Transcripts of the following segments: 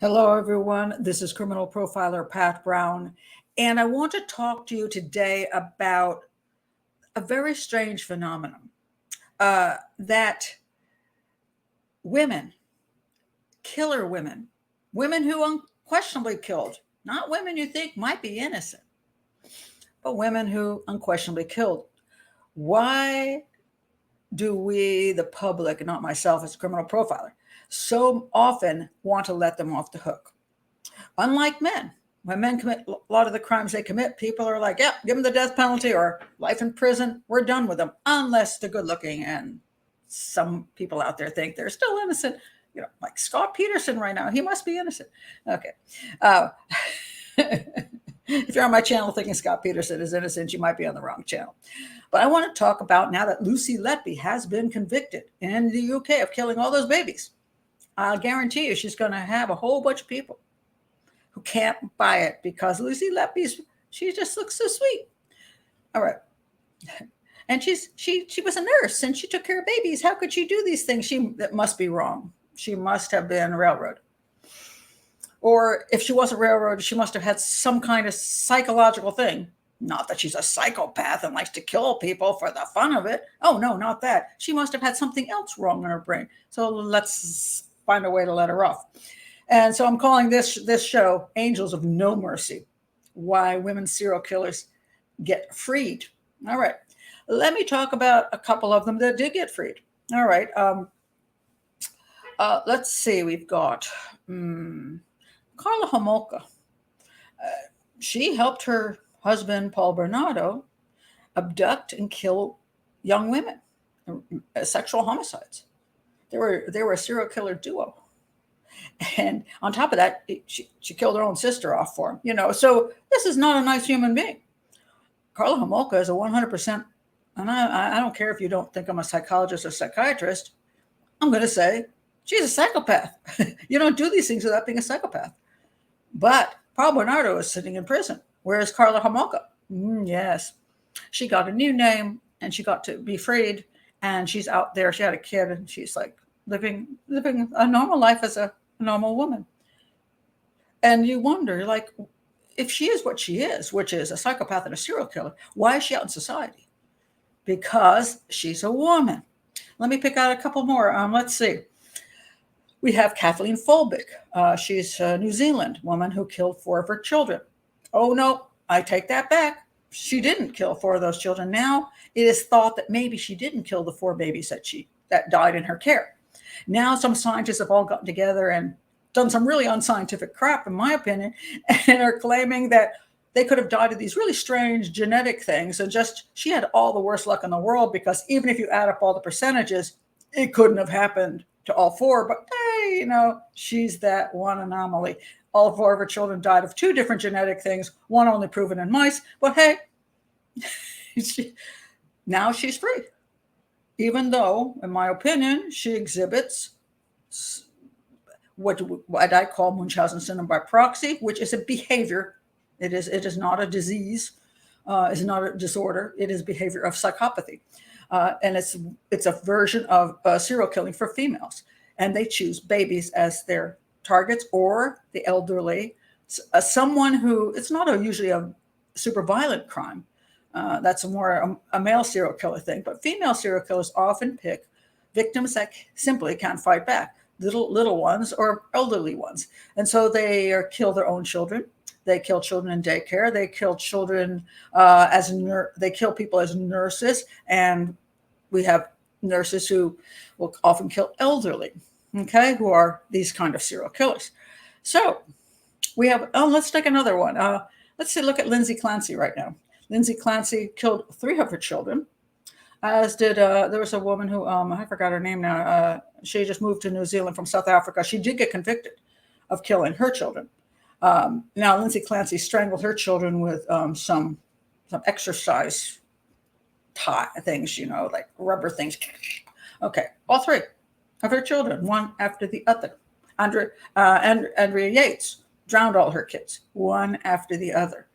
Hello, everyone. This is criminal profiler Pat Brown, and I want to talk to you today about a very strange phenomenon that women, killer women, women who unquestionably killed, not women you think might be innocent, but women who unquestionably killed. Why do we, the public, not myself as a criminal profiler, so often want to let them off the hook? Unlike men, when men commit a lot of the crimes they commit, people are like, yeah, give them the death penalty or life in prison. We're done with them, unless they're good looking. And some people out there think they're still innocent. Like Scott Peterson right now, he must be innocent. Okay. If you're on my channel thinking Scott Peterson is innocent, you might be on the wrong channel. But I want to talk about now that Lucy Letby has been convicted in the UK of killing all those babies. I'll guarantee you she's going to have a whole bunch of people who can't buy it because Lucy Letby, she just looks so sweet. All right. And she was a nurse and she took care of babies. How could she do these things? That must be wrong. She must have been railroaded. Or if she wasn't railroaded, she must have had some kind of psychological thing. Not that she's a psychopath and likes to kill people for the fun of it. Oh, no, not that. She must have had something else wrong in her brain. So let's find a way to let her off. And so I'm calling this show Angels of No Mercy, why women serial killers get freed. All right. Let me talk about a couple of them that did get freed. All right. Let's see. We've got Karla Holmoka. She helped her husband, Paul Bernardo, abduct and kill young women, sexual homicides. They were a serial killer duo. And on top of that, she killed her own sister off for him, So this is not a nice human being. Karla Holmoka is a 100%, and I don't care if you don't think I'm a psychologist or psychiatrist, I'm going to say she's a psychopath. You don't do these things without being a psychopath. But Paul Bernardo is sitting in prison. Whereas Karla Holmoka, yes, she got a new name and she got to be freed, and she's out there. She had a kid, and she's like living a normal life as a normal woman. And you wonder, like, if she is what she is, which is a psychopath and a serial killer, why is she out in society? Because she's a woman. Let me pick out a couple more. Let's see. We have Kathleen Folbig. She's a New Zealand woman who killed 4 of her children. Oh, no, I take that back. She didn't kill 4 of those children. Now it is thought that maybe she didn't kill the 4 babies that died in her care. Now some scientists have all gotten together and done some really unscientific crap, in my opinion, and are claiming that they could have died of these really strange genetic things. And she had all the worst luck in the world, because even if you add up all the percentages, it couldn't have happened to all 4. But hey, she's that one anomaly. All 4 of her children died of 2 different genetic things, one only proven in mice. But hey, now she's free. Even though, in my opinion, she exhibits what I call Munchausen syndrome by proxy, which is a behavior. It is not a disease. It's not a disorder. It is behavior of psychopathy. And it's a version of serial killing for females. And they choose babies as their targets, or the elderly, someone who, it's not usually a super violent crime. That's more a male serial killer thing. But female serial killers often pick victims that simply can't fight back, little ones or elderly ones. And so they kill their own children. They kill children in daycare. They kill children they kill people as nurses. And we have nurses who will often kill elderly, okay, who are these kind of serial killers. So we have, let's take another one. Let's look at Lindsay Clancy right now. Lindsay Clancy killed 3 of her children, as did, there was a woman who, I forgot her name now. She just moved to New Zealand from South Africa. She did get convicted of killing her children. Now, Lindsay Clancy strangled her children with some exercise tie things, like rubber things. Okay, all 3 of her children, one after the other. Andrea Yates drowned all her kids, one after the other.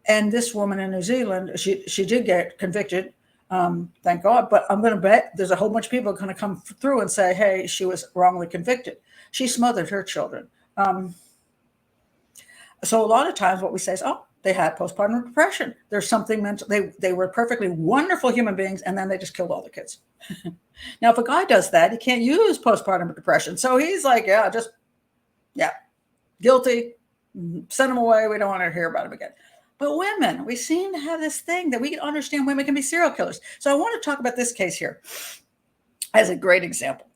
And this woman in New Zealand, she did get convicted, thank God. But I'm going to bet there's a whole bunch of people going to come through and say, hey, she was wrongly convicted. She smothered her children. So a lot of times what we say is, oh, they had postpartum depression. There's something mental. They were perfectly wonderful human beings, and then they just killed all the kids. Now, if a guy does that, he can't use postpartum depression. So he's like, yeah, guilty. Send him away. We don't want to hear about him again. But women, we seem to have this thing that we can understand women can be serial killers. So I want to talk about this case here as a great example.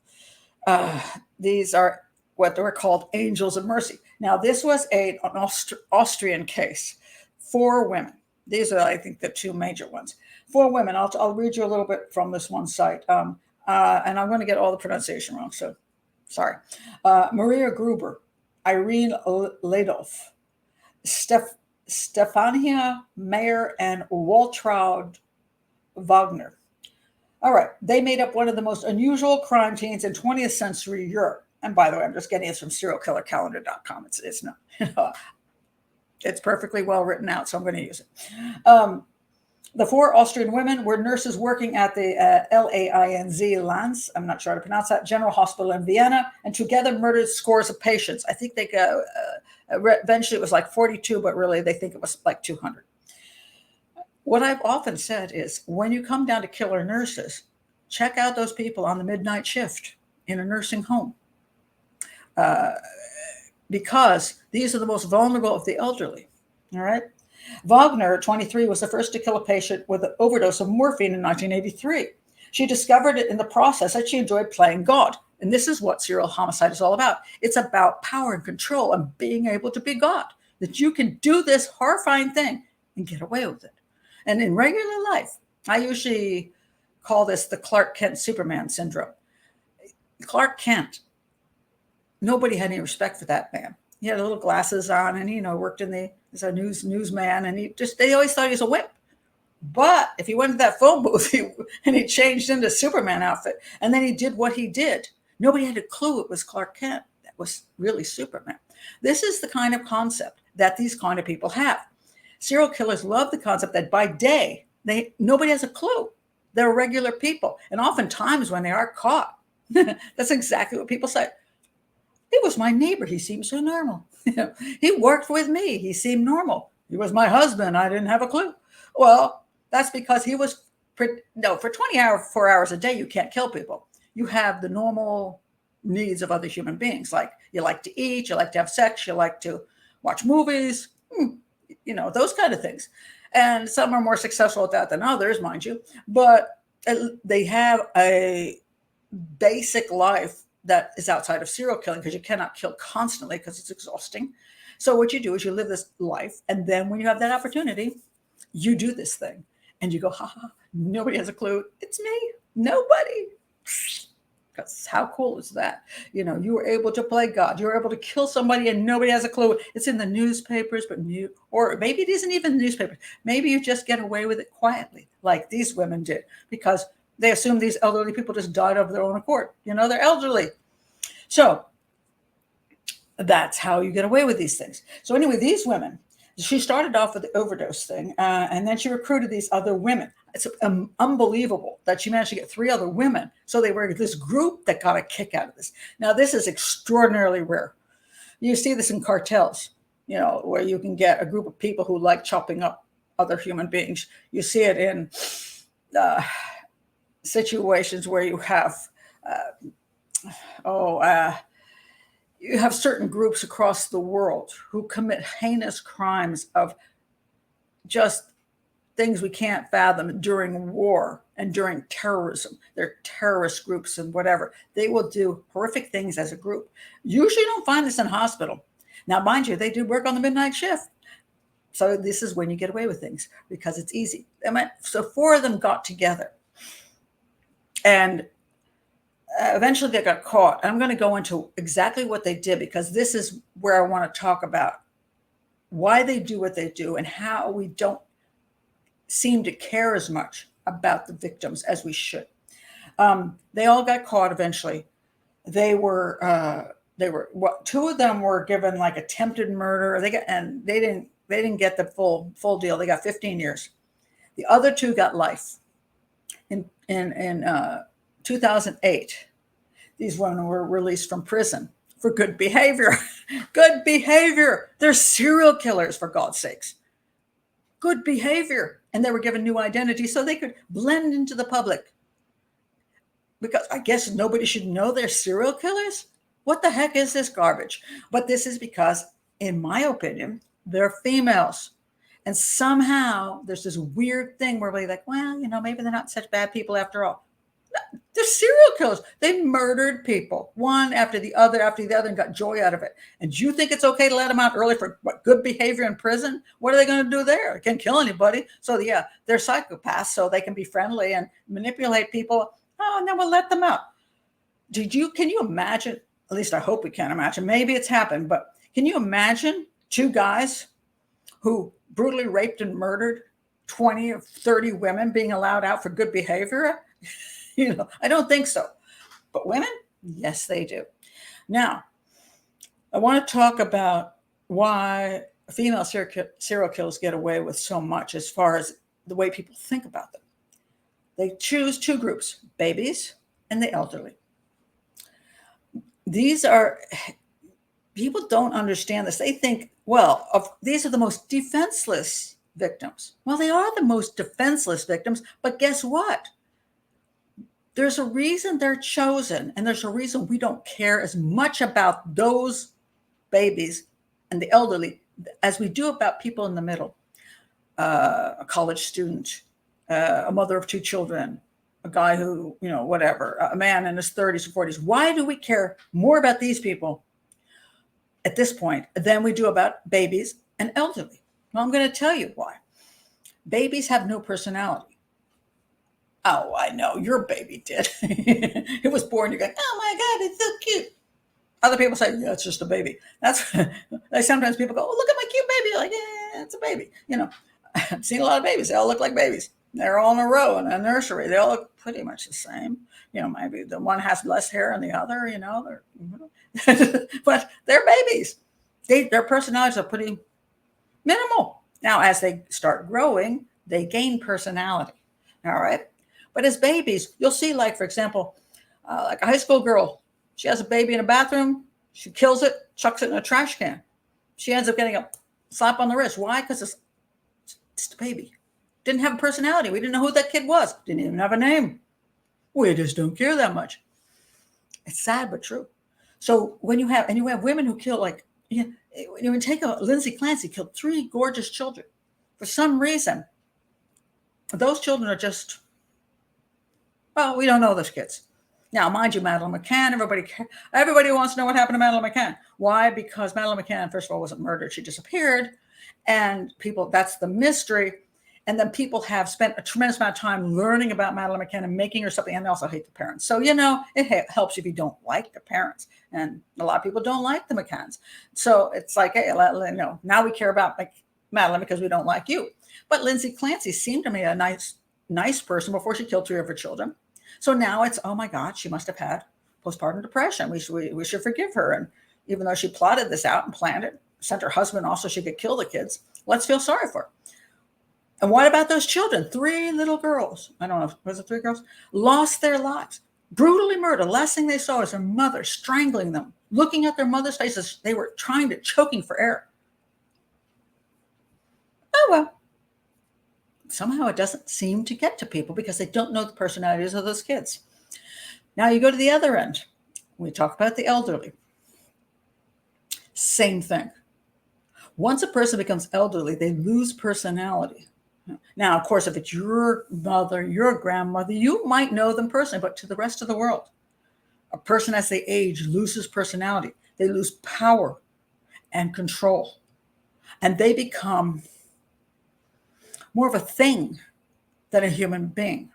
These are what they were called angels of mercy. Now, this was an Austrian case. 4 women. These are, I think, the 2 major ones. 4 women. I'll read you a little bit from this one site. And I'm going to get all the pronunciation wrong, so sorry. Maria Gruber, Irene Ladolf, Stefania Mayer, and Waltraud Wagner. All right. They made up one of the most unusual crime scenes in 20th century Europe. And by the way, I'm just getting this from serialkillercalendar.com. It's not, it's perfectly well written out, so I'm going to use it. The 4 Austrian women were nurses working at the Lainz, I'm not sure how to pronounce that, General Hospital in Vienna, and together murdered scores of patients. I think they go, eventually it was like 42, but really they think it was like 200. What I've often said is when you come down to killer nurses, check out those people on the midnight shift in a nursing home. Because these are the most vulnerable of the elderly. All right. Wagner, 23, was the first to kill a patient with an overdose of morphine in 1983. She discovered it in the process that she enjoyed playing God. And this is what serial homicide is all about. It's about power and control and being able to be God, that you can do this horrifying thing and get away with it. And in regular life, I usually call this the Clark Kent Superman syndrome. Clark Kent, nobody had any respect for that man. He had little glasses on and, worked as a newsman. And they always thought he was a wimp. But if he went to that phone booth and he changed into Superman outfit and then he did what he did, nobody had a clue it was Clark Kent. That was really Superman. This is the kind of concept that these kind of people have. Serial killers love the concept that by day, nobody has a clue. They're regular people. And oftentimes when they are caught, that's exactly what people say. He was my neighbor. He seemed so normal. He worked with me. He seemed normal. He was my husband. I didn't have a clue. Well, that's because he was, for 24 hours a day, you can't kill people. You have the normal needs of other human beings. Like you like to eat, you like to have sex, you like to watch movies, those kind of things. And some are more successful at that than others, mind you. But they have a basic life that is outside of serial killing because you cannot kill constantly because it's exhausting. So what you do is you live this life. And then when you have that opportunity, you do this thing and you go, nobody has a clue. It's me. Nobody. Because how cool is that? You were able to play God. You were able to kill somebody and nobody has a clue. It's in the newspapers, or maybe it isn't even the newspapers. Maybe you just get away with it quietly like these women did because they assume these elderly people just died of their own accord. They're elderly. So that's how you get away with these things. So anyway, these women, she started off with the overdose thing, and then she recruited these other women. It's unbelievable that she managed to get 3 other women. So they were this group that got a kick out of this. Now, this is extraordinarily rare. You see this in cartels, where you can get a group of people who like chopping up other human beings. You see it in situations where you have you have certain groups across the world who commit heinous crimes of just things we can't fathom during war and during terrorism. They're terrorist groups and whatever. They will do horrific things as a group. Usually don't find this in hospital. Now, mind you, they do work on the midnight shift. So this is when you get away with things because it's easy. So 4 of them got together. And eventually they got caught. I'm going to go into exactly what they did because this is where I want to talk about why they do what they do and how we don't seem to care as much about the victims as we should. They all got caught eventually. They were 2 of them were given like attempted murder. They didn't get the full deal. They got 15 years. The other 2 got life. In 2008, these women were released from prison for good behavior. Good behavior. They're serial killers, for God's sakes. Good behavior. And they were given new identity so they could blend into the public. Because I guess nobody should know they're serial killers. What the heck is this garbage? But this is because, in my opinion, they're females. And somehow there's this weird thing where we're like, well, maybe they're not such bad people after all. They're serial killers. They murdered people, one after the other, and got joy out of it. And you think it's okay to let them out early for good behavior in prison? What are they going to do there? They can't kill anybody. So yeah, they're psychopaths, so they can be friendly and manipulate people. Oh, and then we'll let them out. Can you imagine? At least I hope we can imagine. Maybe it's happened, but can you imagine two guys who brutally raped and murdered 20 or 30 women being allowed out for good behavior? I don't think so. But women, yes, they do. Now, I want to talk about why female serial killers get away with so much as far as the way people think about them. They choose two groups, babies and the elderly. People don't understand this. They think, these are the most defenseless victims. Well, they are the most defenseless victims, but guess what? There's a reason they're chosen, and there's a reason we don't care as much about those babies and the elderly as we do about people in the middle. A college student, a mother of two children, a guy who, whatever, a man in his 30s or 40s. Why do we care more about these people at this point than we do about babies and elderly? Well, I'm going to tell you why. Babies have no personality. Oh, I know, your baby did. It was born, you're going, oh my God, it's so cute. Other people say, yeah, it's just a baby. Sometimes people go, oh, look at my cute baby. You're like, yeah, it's a baby. I've seen a lot of babies. They all look like babies. They're all in a row in a nursery. They all look pretty much the same. Maybe the one has less hair than the other, but they're babies. Their personalities are pretty minimal. Now, as they start growing, they gain personality. All right. But as babies, you'll see, like, for example, like a high school girl, she has a baby in a bathroom. She kills it, chucks it in a trash can. She ends up getting a slap on the wrist. Why? Because it's just a baby. Didn't have a personality. We didn't know who that kid was. Didn't even have a name. We just don't care that much. It's sad, but true. So when you have women who kill, like, when take Lindsay Clancy killed 3 gorgeous children. For some reason, those children are just, we don't know those kids. Now, mind you, Madeleine McCann, everybody wants to know what happened to Madeleine McCann. Why? Because Madeleine McCann, first of all, wasn't murdered. She disappeared. And that's the mystery. And then people have spent a tremendous amount of time learning about Madeleine McCann and making her something. And they also hate the parents. So, it helps if you don't like the parents. And a lot of people don't like the McCanns. So it's like, hey, now we care about Madeleine because we don't like you. But Lindsay Clancy seemed to me a nice person before she killed 3 of her children. So now it's, oh my God, she must have had postpartum depression. We should forgive her. And even though she plotted this out and planned it, sent her husband off so she could kill the kids, let's feel sorry for her. And what about those children? 3 little girls, I don't know, was it 3 girls? Lost their lives, brutally murdered. Last thing they saw was their mother strangling them, looking at their mother's faces. They were choking for air. Oh, well. Somehow it doesn't seem to get to people because they don't know the personalities of those kids. Now you go to the other end. We talk about the elderly. Same thing. Once a person becomes elderly, they lose personality. Now, of course, if it's your mother, your grandmother, you might know them personally, but to the rest of the world, a person as they age loses personality. They lose power and control, and they become more of a thing than a human being.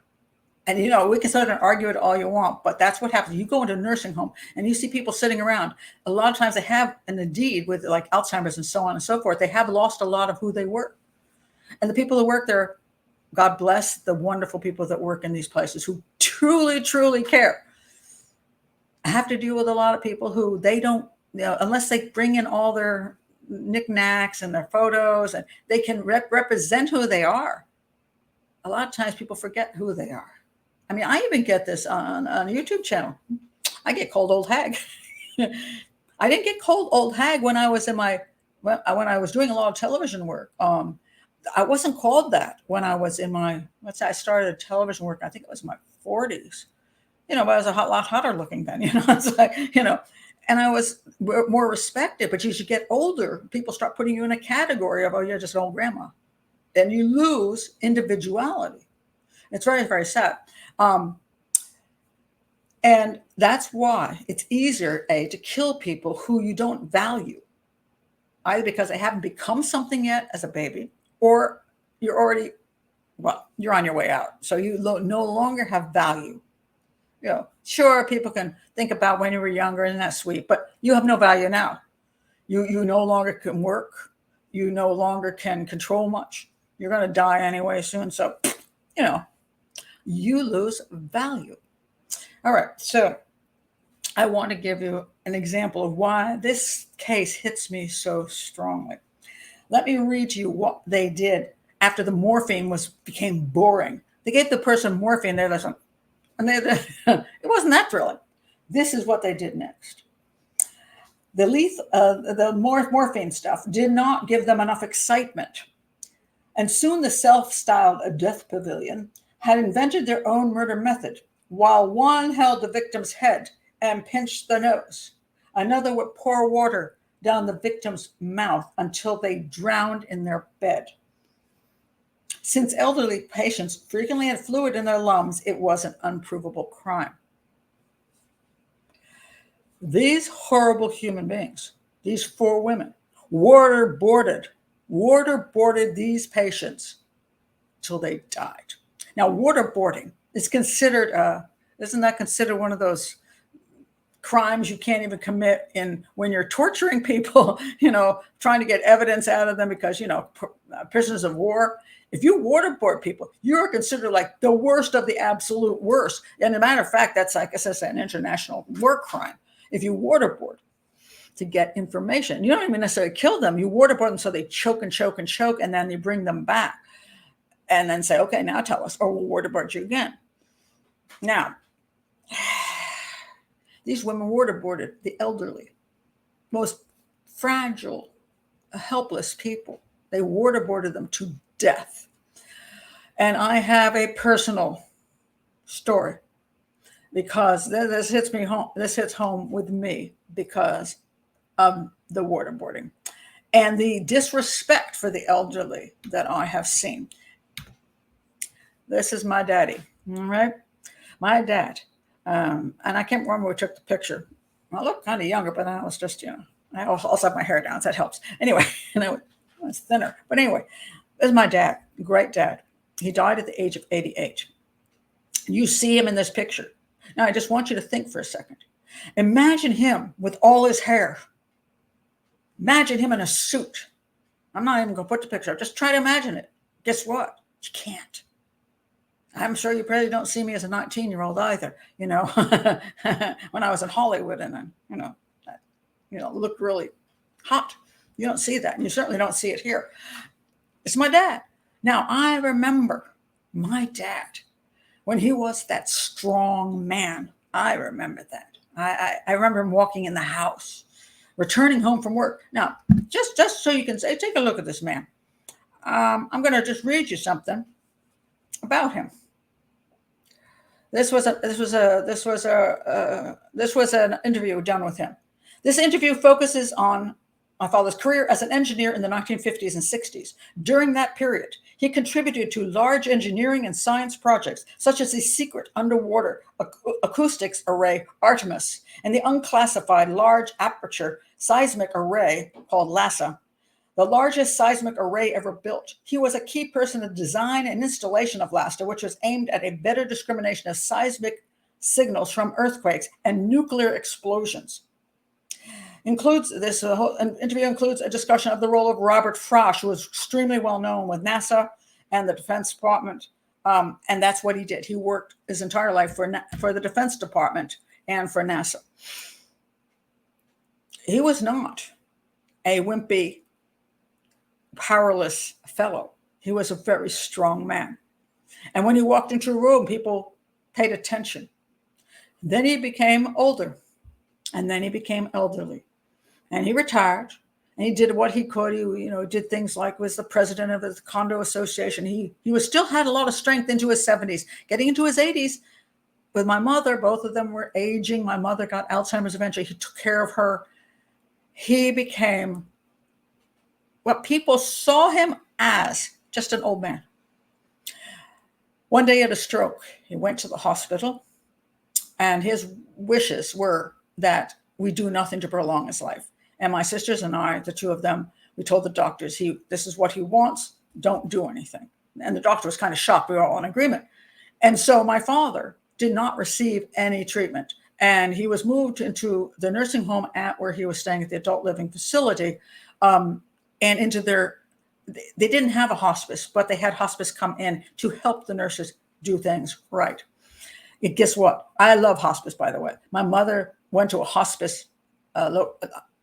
And, we can sit and argue it all you want, but that's what happens. You go into a nursing home and you see people sitting around. A lot of times they have, and indeed with like Alzheimer's and so on and so forth, they have lost a lot of who they were. And the people who work there, God bless the wonderful people that work in these places who truly, truly care. I have to deal with a lot of people who they don't, unless they bring in all their knickknacks and their photos and they can represent who they are. A lot of times people forget who they are. I mean, I even get this on a YouTube channel. I get called old hag. I didn't get cold old hag when I was in my when I was doing a lot of television work. I wasn't called that when I was in my, let's say I started television work, I think it was my 40s, but I was a lot hotter looking then, it's like, and I was more respected. But as you get older, people start putting you in a category of, oh, you're just an old grandma. Then you lose individuality. It's very, very sad. And that's why it's easier, to kill people who you don't value, either because they haven't become something yet as a baby, or you're already, you're on your way out. So you no longer have value. Sure, people can think about when you were younger and that's sweet, but you have no value now. You no longer can work. You no longer can control much. You're going to die anyway soon. So, you lose value. All right. So I want to give you an example of why this case hits me so strongly. Let me read to you what they did after the morphine became boring. They gave the person morphine. They're like, and it wasn't that thrilling. This is what they did next. The morphine stuff did not give them enough excitement. And soon the self-styled death pavilion had invented their own murder method. While one held the victim's head and pinched the nose, another would pour water down the victim's mouth until they drowned in their bed. Since elderly patients frequently had fluid in their lungs, it was an unprovable crime. These horrible human beings, these 4 women, waterboarded these patients till they died. Now, waterboarding is considered, isn't that considered one of those crimes you can't even commit when you're torturing people, trying to get evidence out of them because, prisoners of war? If you waterboard people, you're considered like the worst of the absolute worst. And as a matter of fact, that's, like I said, an international war crime. If you waterboard to get information, you don't even necessarily kill them. You waterboard them so they choke and choke and choke, and then you bring them back and then say, okay, now tell us, or we'll waterboard you again. Now, these women waterboarded the elderly, most fragile, helpless people. They waterboarded them to death. And I have a personal story because this hits me home. This hits home with me because of the waterboarding and the disrespect for the elderly that I have seen. This is my daddy, all right? My dad. And I can't remember who took the picture. I look kind of younger, but I was just, I also have my hair down, so that helps. Anyway, I was thinner. But anyway, this is my dad, great dad. He died at the age of 88. You see him in this picture. Now, I just want you to think for a second. Imagine him with all his hair. Imagine him in a suit. I'm not even going to put the picture up. Just try to imagine it. Guess what? You can't. I'm sure you probably don't see me as a 19-year-old either, when I was in Hollywood and looked really hot. You don't see that. And you certainly don't see it here. It's my dad. Now, I remember my dad when he was that strong man. I remember that. I remember him walking in the house, returning home from work. Now, just so you can say, take a look at this man. I'm going to just read you something about him. This was an interview done with him. This interview focuses on my father's career as an engineer in the 1950s and 60s. During that period, he contributed to large engineering and science projects, such as the secret underwater acoustics array Artemis and the unclassified large aperture seismic array called LASA, the largest seismic array ever built. He was a key person in the design and installation of LASA, which was aimed at a better discrimination of seismic signals from earthquakes and nuclear explosions. This whole interview includes a discussion of the role of Robert Frosch, who was extremely well known with NASA and the Defense Department, and that's what he did. He worked his entire life for the Defense Department and for NASA. He was not a wimpy, powerless fellow. He was a very strong man. And when he walked into a room, people paid attention. Then he became older, and then he became elderly. And he retired. And he did what he could. He, did things like was the president of the condo association. He was still had a lot of strength into his 70s, getting into his 80s. With my mother, both of them were aging. My mother got Alzheimer's eventually. He took care of her. He became what people saw him as, just an old man. One day he had a stroke. He went to the hospital, and his wishes were that we do nothing to prolong his life. And my sisters and I, the two of them, we told the doctors, this is what he wants, don't do anything. And the doctor was kind of shocked. We were all in agreement. And so my father did not receive any treatment. And he was moved into the nursing home where he was staying at the adult living facility, and into they didn't have a hospice, but they had hospice come in to help the nurses do things right. And guess what? I love hospice, by the way. My mother went to a hospice,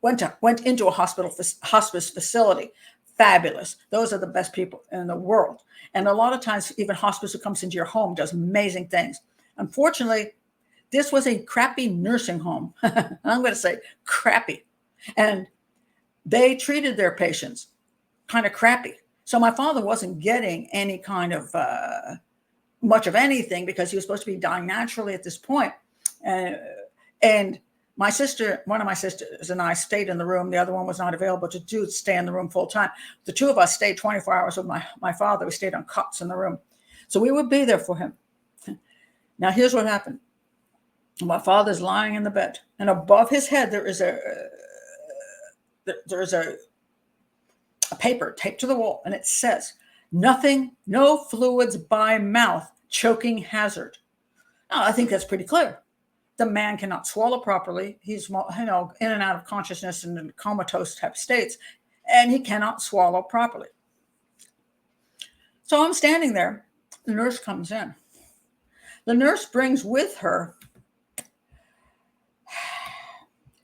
went into a hospice facility. Fabulous. Those are the best people in the world. And a lot of times, even hospice who comes into your home does amazing things. Unfortunately, this was a crappy nursing home. I'm going to say crappy. And they treated their patients kind of crappy. So my father wasn't getting any kind of much of anything because he was supposed to be dying naturally at this point. And my sister, one of my sisters and I stayed in the room. The other one was not available to stay in the room full time. The two of us stayed 24 hours with my father. We stayed on cots in the room. So we would be there for him. Now, here's what happened. My father's lying in the bed, and above his head, there is a paper taped to the wall, and it says, nothing, no fluids by mouth, choking hazard. Now, I think that's pretty clear. The man cannot swallow properly. He's, in and out of consciousness and in comatose type states, and he cannot swallow properly. So I'm standing there. The nurse comes in. The nurse brings with her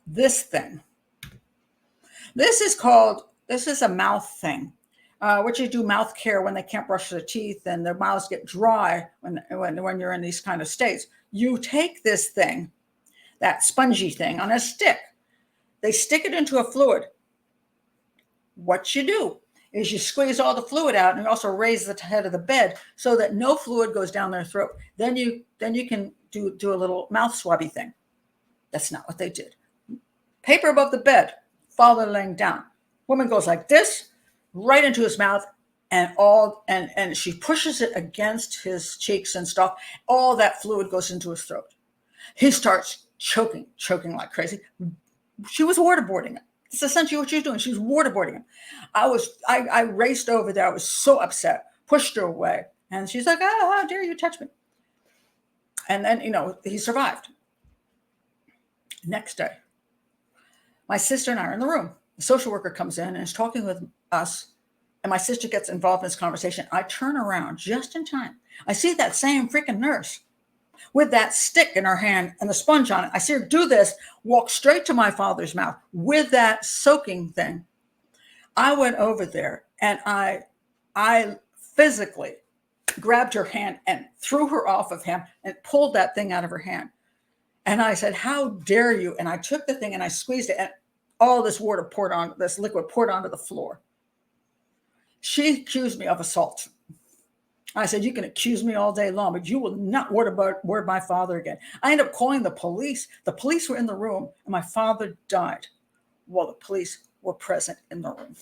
this thing. This is a mouth thing, which you do mouth care when they can't brush their teeth and their mouths get dry when you're in these kind of states. You take this thing, that spongy thing, on a stick. They stick it into a fluid. What you do is you squeeze all the fluid out, and you also raise the head of the bed so that no fluid goes down their throat. Then you can do a little mouth swabby thing. That's not what they did. Paper above the bed, father laying down. Woman goes like this, right into his mouth, and she pushes it against his cheeks and stuff. All that fluid goes into his throat. He starts choking like crazy. She was waterboarding him. It's essentially what she was doing. She was waterboarding him. I raced over there. I was so upset, pushed her away. And she's like, oh, how dare you touch me? And then, he survived. Next day, my sister and I are in the room. The social worker comes in and is talking with us. And my sister gets involved in this conversation. I turn around just in time. I see that same freaking nurse with that stick in her hand and the sponge on it. I see her do this, walk straight to my father's mouth with that soaking thing. I went over there and I physically grabbed her hand and threw her off of him and pulled that thing out of her hand. And I said, how dare you? And I took the thing and I squeezed it, and all this liquid poured onto the floor. She accused me of assault. I said, you can accuse me all day long, but you will not word my father again. I ended up calling the police. The police were in the room, and my father died while the police were present in the room.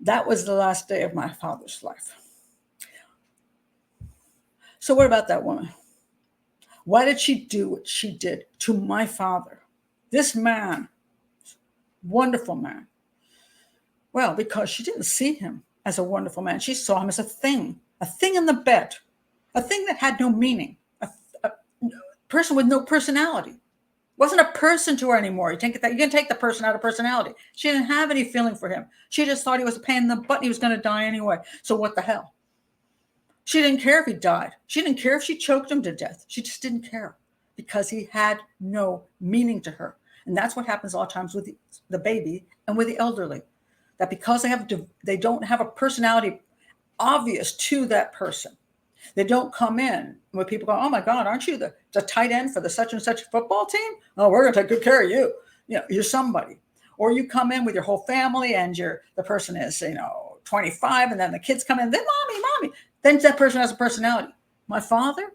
That was the last day of my father's life. So what about that woman? Why did she do what she did to my father? This man, wonderful man. Well, because she didn't see him as a wonderful man. She saw him as a thing in the bed, a thing that had no meaning, a person with no personality. Wasn't a person to her anymore. You can take the person out of personality. She didn't have any feeling for him. She just thought he was a pain in the butt and he was going to die anyway. So what the hell? She didn't care if he died. She didn't care if she choked him to death. She just didn't care because he had no meaning to her. And that's what happens a lot of times with the baby and with the elderly. That because they don't have a personality obvious to that person. They don't come in where people go, oh my God, aren't you the tight end for the such and such football team? Oh, we're going to take good care of you. you're somebody. Or you come in with your whole family and the person is, 25, and then the kids come in, then mommy. Then that person has a personality. My father,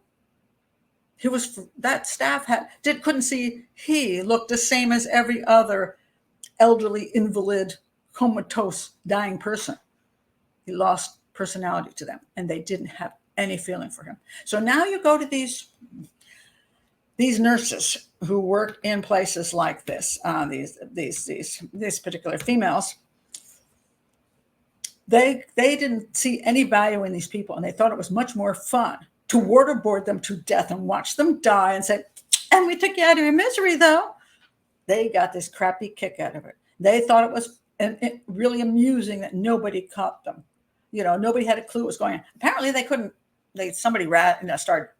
that staff couldn't see he looked the same as every other elderly, invalid, comatose, dying person. He lost personality to them, and they didn't have any feeling for him. So now you go to these nurses who work in places like this, these particular females. They didn't see any value in these people, and they thought it was much more fun to waterboard them to death and watch them die and say, and we took you out of your misery, though. They got this crappy kick out of it. They thought it was really amusing that nobody caught them. Nobody had a clue what was going on. Apparently they couldn't, somebody started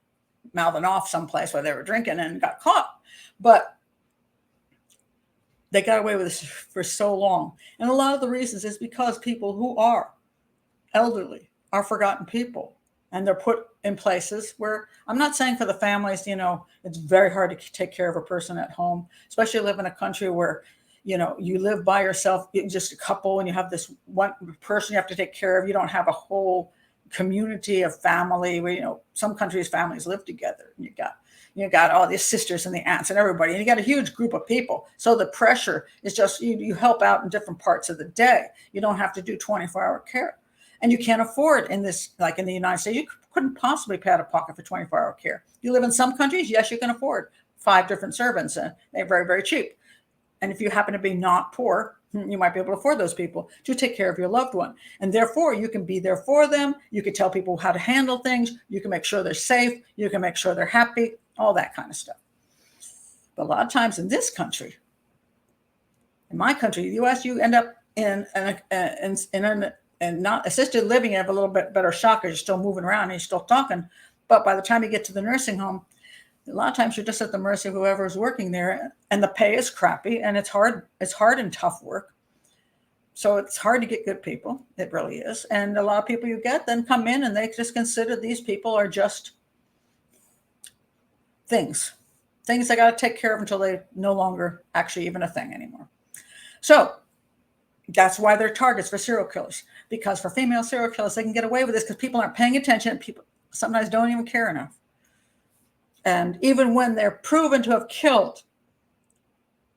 mouthing off someplace where they were drinking and got caught. But they got away with this for so long. And a lot of the reasons is because people who are elderly are forgotten people. And they're put in places where, I'm not saying for the families, it's very hard to take care of a person at home, especially live in a country where, you live by yourself, just a couple, and you have this one person you have to take care of. You don't have a whole community of family where, some countries' families live together. And you got all these sisters and the aunts and everybody, and you got a huge group of people. So the pressure is just, you help out in different parts of the day. You don't have to do 24-hour care. And you can't afford in this, like in the United States, you couldn't possibly pay out of pocket for 24-hour care. You live in some countries, yes, you can afford 5 different servants, and they're very, very cheap. And if you happen to be not poor, you might be able to afford those people to take care of your loved one. And therefore, you can be there for them. You can tell people how to handle things. You can make sure they're safe. You can make sure they're happy, all that kind of stuff. But a lot of times in this country, in my country, the U.S., you end up in and not assisted living, you have a little bit better shock because you're still moving around and you're still talking. But by the time you get to the nursing home, a lot of times you're just at the mercy of whoever is working there, and the pay is crappy, and it's hard and tough work. So it's hard to get good people. It really is. And a lot of people you get then come in and they just consider these people are just things they got to take care of until they're no longer actually even a thing anymore. So that's why they're targets for serial killers, because for female serial killers, they can get away with this because people aren't paying attention. People sometimes don't even care enough. And even when they're proven to have killed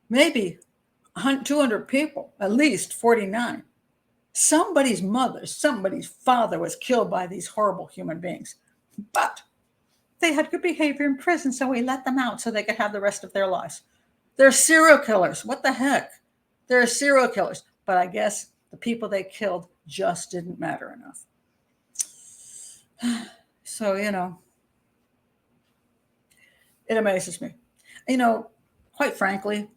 maybe 200 people, at least 49, somebody's mother, somebody's father was killed by these horrible human beings. But they had good behavior in prison, so we let them out so they could have the rest of their lives. They're serial killers. What the heck? They're serial killers. But I guess the people they killed just didn't matter enough. So, it amazes me. Quite frankly,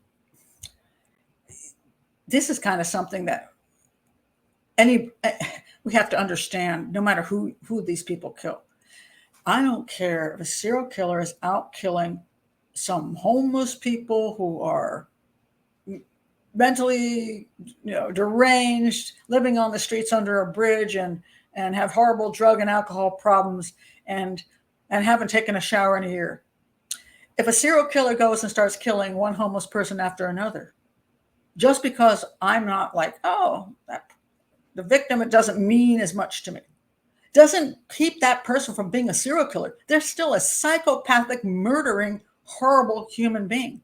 this is kind of something that we have to understand, no matter who these people kill. I don't care if a serial killer is out killing some homeless people who are mentally, deranged, living on the streets under a bridge and have horrible drug and alcohol problems and haven't taken a shower in a year. If a serial killer goes and starts killing one homeless person after another, just because I'm not like, the victim, it doesn't mean as much to me, doesn't keep that person from being a serial killer. They're still a psychopathic, murdering, horrible human being.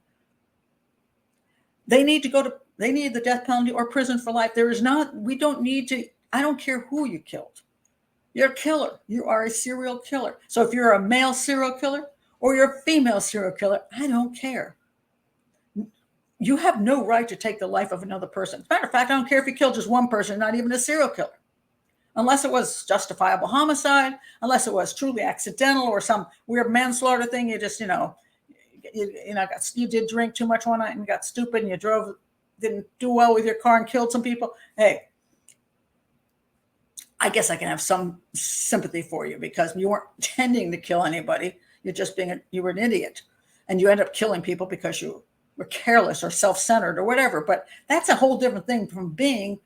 They need the death penalty or prison for life. I don't care who you killed. You're a killer. You are a serial killer. So if you're a male serial killer or you're a female serial killer, I don't care. You have no right to take the life of another person. As a matter of fact, I don't care if you killed just one person, not even a serial killer. Unless it was justifiable homicide, unless it was truly accidental or some weird manslaughter thing. You just, you did drink too much one night and got stupid and you didn't do well with your car and killed some people. Hey, I guess I can have some sympathy for you because you weren't intending to kill anybody. You're just you were an idiot and you end up killing people because you were careless or self-centered or whatever. But that's a whole different thing from being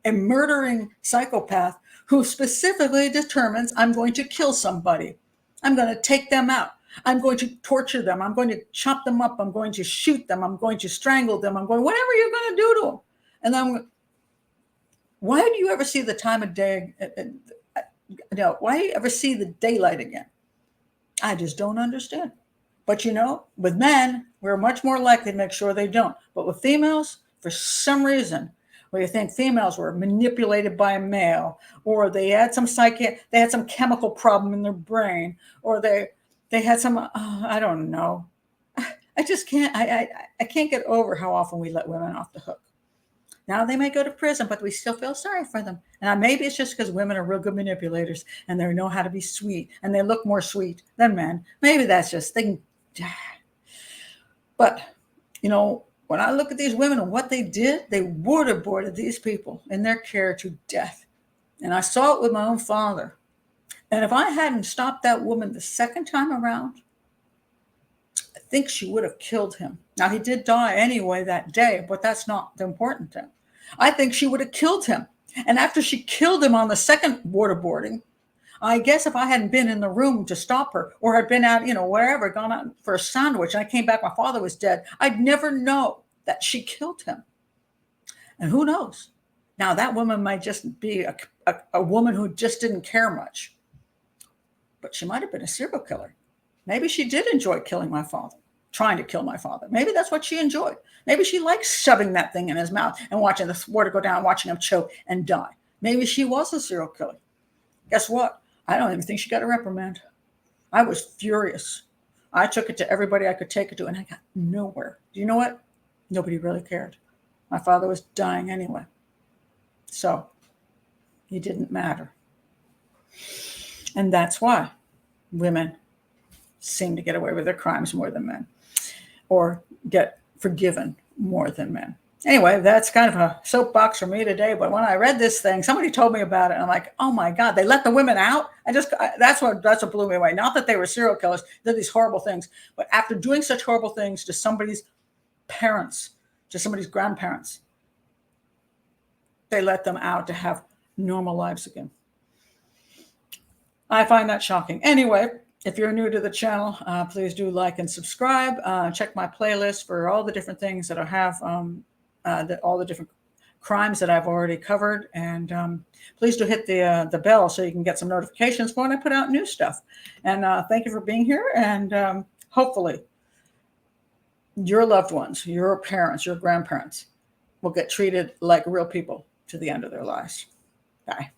a murdering psychopath who specifically determines I'm going to kill somebody. I'm going to take them out. I'm going to torture them. I'm going to chop them up. I'm going to shoot them. I'm going to strangle them. I'm going, whatever you're going to do to them. And then, why do you ever see the time of day? No, why do you ever see the daylight again? I just don't understand. But with men, we're much more likely to make sure they don't. But with females, for some reason, where you think females were manipulated by a male, or they had some chemical problem in their brain, or they had some, I don't know. I just can't, I can't get over how often we let women off the hook. Now they may go to prison, but we still feel sorry for them. And maybe it's just because women are real good manipulators and they know how to be sweet and they look more sweet than men. Maybe that's just thing. But, when I look at these women and what they did, they waterboarded these people in their care to death. And I saw it with my own father. And if I hadn't stopped that woman the second time around, I think she would have killed him. Now, he did die anyway that day, but that's not the important thing. I think she would have killed him. And after she killed him on the second waterboarding, I guess if I hadn't been in the room to stop her, or had been out, wherever, gone out for a sandwich, and I came back, my father was dead, I'd never know that she killed him. And who knows? Now, that woman might just be a woman who just didn't care much. But she might have been a serial killer. Maybe she did enjoy killing my father, trying to kill my father. Maybe that's what she enjoyed. Maybe she liked shoving that thing in his mouth and watching the water go down, watching him choke and die. Maybe she was a serial killer. Guess what? I don't even think she got a reprimand. I was furious. I took it to everybody I could take it to, and I got nowhere. Do you know what? Nobody really cared. My father was dying anyway. So he didn't matter. And that's why women seem to get away with their crimes more than men, or get forgiven more than men. Anyway, that's kind of a soapbox for me today. But when I read this thing, somebody told me about it, and I'm like, oh my God, they let the women out? That's what blew me away. Not that they were serial killers, did these horrible things, but after doing such horrible things to somebody's parents, to somebody's grandparents, they let them out to have normal lives again. I find that shocking. Anyway, if you're new to the channel, please do like and subscribe. Check my playlist for all the different things that I have, all the different crimes that I've already covered. And please do hit the bell so you can get some notifications for when I put out new stuff. And thank you for being here. And hopefully your loved ones, your parents, your grandparents will get treated like real people to the end of their lives. Bye.